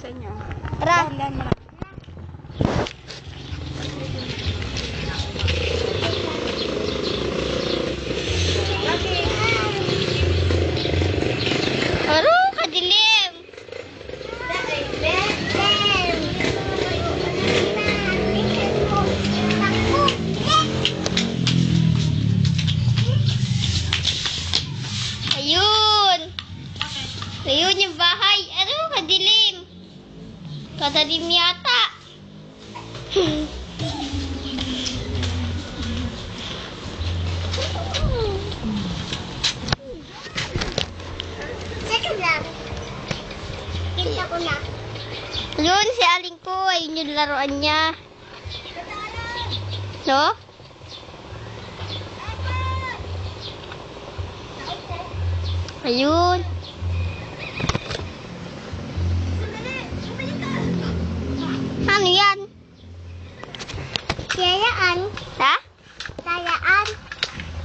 sa inyo. Tara. Dahan mo na. Ano? Kadilim. Ayun. Ayun yung bahay. Ano? Kadilim. Kadilim yata. Kita ko na. Yun, si Aling ko. Ayun yung laruan niya. No? Ayun. Ano yan? Sayaan. Ha? Sayaan.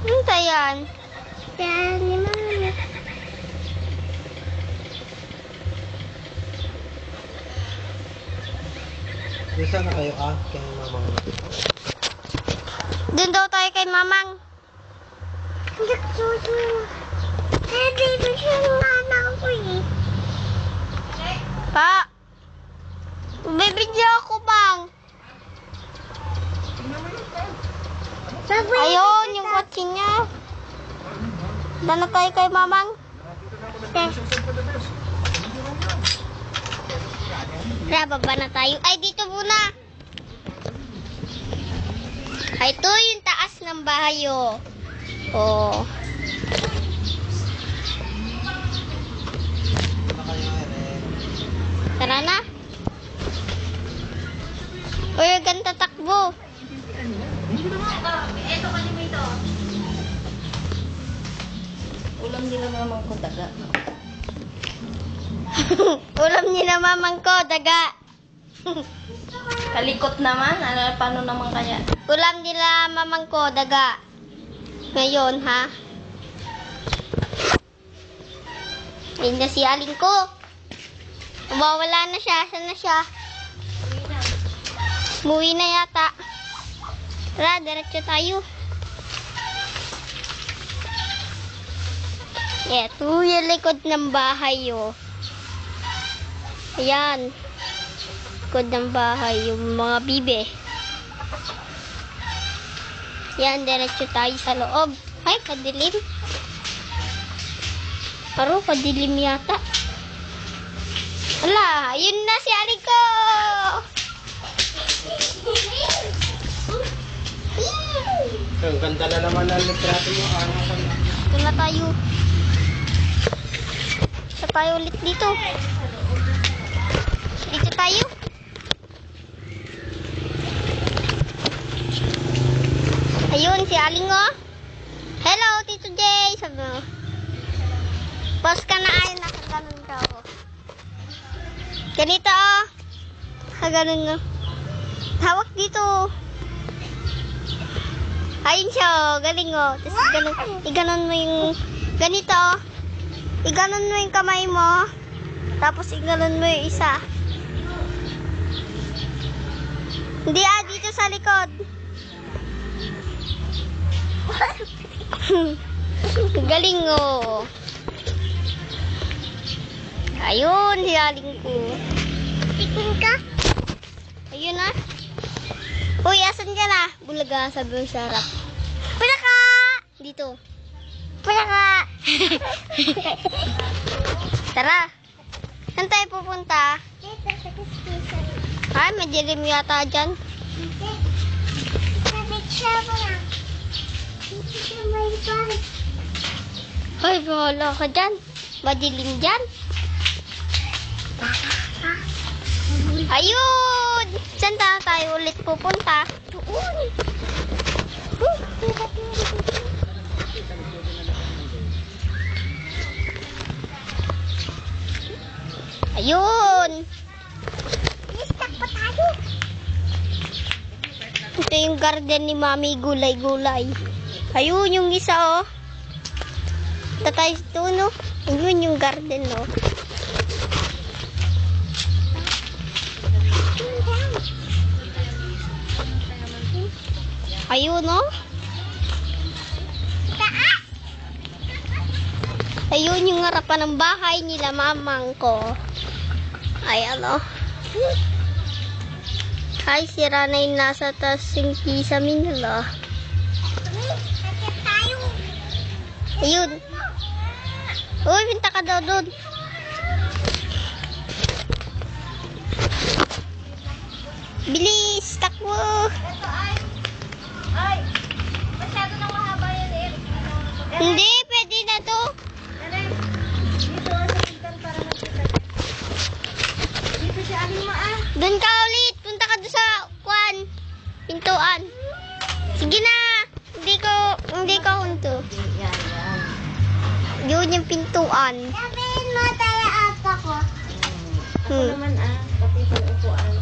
Ano yan? Sayaan ni Mama. Isa na kayo kay mamang. Doon daw tayo kay Mamang. Nagsuso. Eh, baby, siya ng anak ko eh. Pa! Bibigyan ako, Mang. Ayun, yung kotse niya. Doon na tayo kay Mamang. Tara, baba na tayo. Ay, dito muna. Ay, ito yung taas ng bahay, oh. Oh. Tara na. Uy, ganda takbo. Ulam nila mamang ko daga. Ulam nila Mamang ko, daga. Kalikot naman. Ano, paano naman kaya? Ulam nila Mamang ko, daga. Ngayon, ha? Ayun na si Aling ko. Wala na siya. Saan na siya? Umuwi na yata. Tara, diretso tayo. Ito yung likod ng bahay, oh. Ayan. Likod ng bahay, yung mga bibe. Yan, diretso tayo sa loob. Ay, kadilim. Paro, kadilim yata. Ala, yun na si Aling ko! Ang ganda na naman ng litrato mo. Ito na tayo. Ito tayo ulit dito. Dito tayo. Ayun, si Aling, oh. Hello, Tito Jay. Sabi mo. Post ka na ay nakaganon ka, oh. Ganito, oh. Nakaganon, oh. Hawak dito. Ayun siya, oh. Galing, oh. Tapos iganon mo yung ganito, oh. Iganon mo yung kamay mo. Tapos iganon mo yung isa. Hindi, dito sa likod. Galing, oh. Ayun, si Aling ko. Tikin ka? Ayun na. Uy, asan ka na? Bulaga, sabi mo sa harap. Pula ka! Dito. Pula ka! Tara. Saan tayo pupunta? Dito sa kiskisan. Ay, madilim yata dyan. Hindi. Sa picture mo na. Dito sa may bahay. Ay, wala ka dyan. Madilim dyan. Ayun! Saan tayo ulit pupunta? Doon. Ayun! Listak pa tayo. Ito yung garden ni Mami, gulay-gulay. Ayun yung isa, oh. Ito tayo ito, no? Ayun yung garden, no? Ayun, no? Taas! Ayun yung harapan ng bahay nila, mamang ko. Ayan, no? Hi, si Ranay nasa taas yung kisame nila. Kasi tayo. Ayun. Uy, pinta ka daw doon. Bilis, takbo. Ay, masyado nang mahaba yan eh. Hindi, pwede na to. Dito sa pintan para makita. Dito si Aling Maa. Doon ka ulit. Punta ka doon sa pintuan. Sige na. Hindi ko hunto. Yun yung pintuan. Sabihin mo tayo ako ko. Hmm. Pati sa upuan.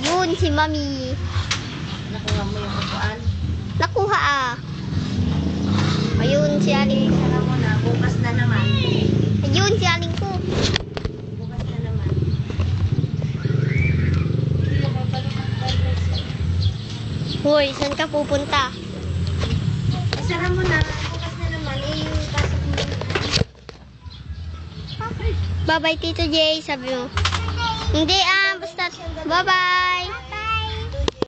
Yun si Mami. Nakuha mo yung upuan. Nakuha Ayun si Aling. Saka mo na, bukas na naman. Ayun si Aling ko. Bukas na naman. Hoy, saan ka pupunta? Sara mo na, bukas na naman. Pasok mo. Bye-bye, Tito Jay, sabi mo. Hindi basta. Bye-bye.